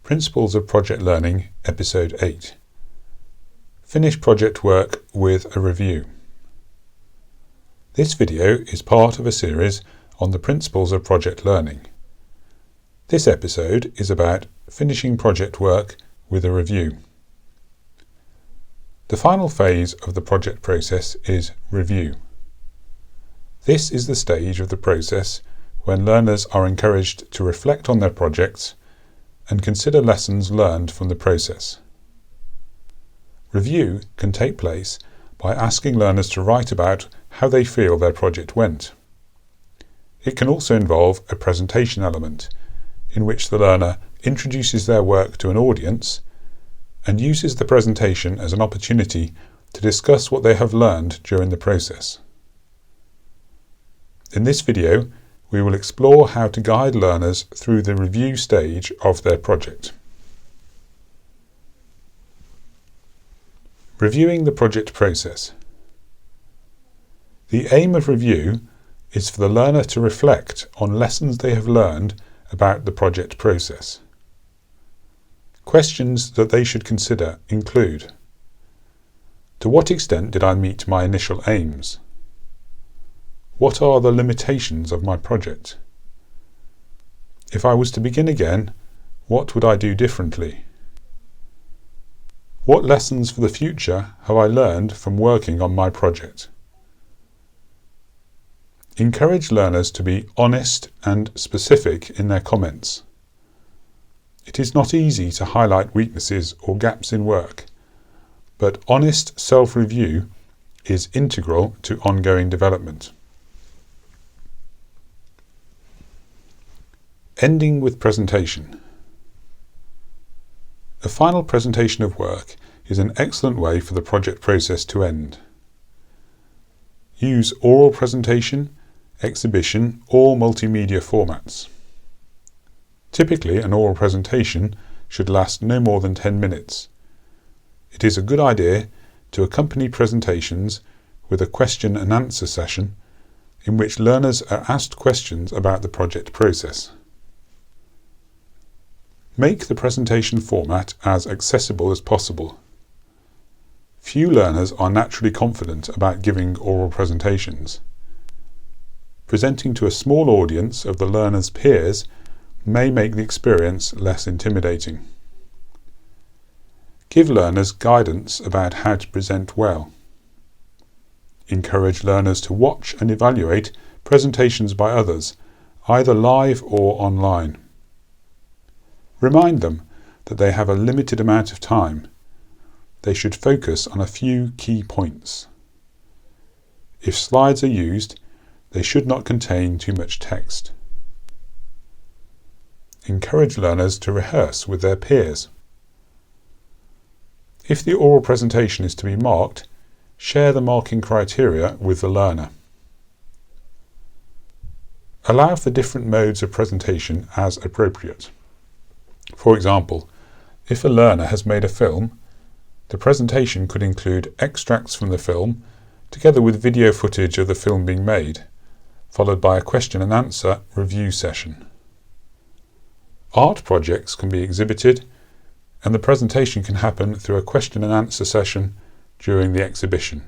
Principles of Project Learning, Episode 8. Finish project work with a review. This video is part of a series on the principles of project learning. This episode is about finishing project work with a review. The final phase of the project process is review. This is the stage of the process when learners are encouraged to reflect on their projects and consider lessons learned from the process. Review can take place by asking learners to write about how they feel their project went. It can also involve a presentation element, in which the learner introduces their work to an audience and uses the presentation as an opportunity to discuss what they have learned during the process. In this video, we will explore how to guide learners through the review stage of their project. Reviewing the project process. The aim of review is for the learner to reflect on lessons they have learned about the project process. Questions that they should consider include: to what extent did I meet my initial aims? What are the limitations of my project? If I was to begin again, what would I do differently? What lessons for the future have I learned from working on my project? Encourage learners to be honest and specific in their comments. It is not easy to highlight weaknesses or gaps in work, but honest self-review is integral to ongoing development. Ending with presentation. A final presentation of work is an excellent way for the project process to end. Use oral presentation, exhibition, or multimedia formats. Typically, an oral presentation should last no more than 10 minutes. It is a good idea to accompany presentations with a question and answer session in which learners are asked questions about the project process. Make the presentation format as accessible as possible. Few learners are naturally confident about giving oral presentations. Presenting to a small audience of the learner's peers may make the experience less intimidating. Give learners guidance about how to present well. Encourage learners to watch and evaluate presentations by others, either live or online. Remind them that they have a limited amount of time. They should focus on a few key points. If slides are used, they should not contain too much text. Encourage learners to rehearse with their peers. If the oral presentation is to be marked, share the marking criteria with the learner. Allow for different modes of presentation as appropriate. For example, if a learner has made a film, the presentation could include extracts from the film together with video footage of the film being made, followed by a question and answer review session. Art projects can be exhibited, and the presentation can happen through a question and answer session during the exhibition.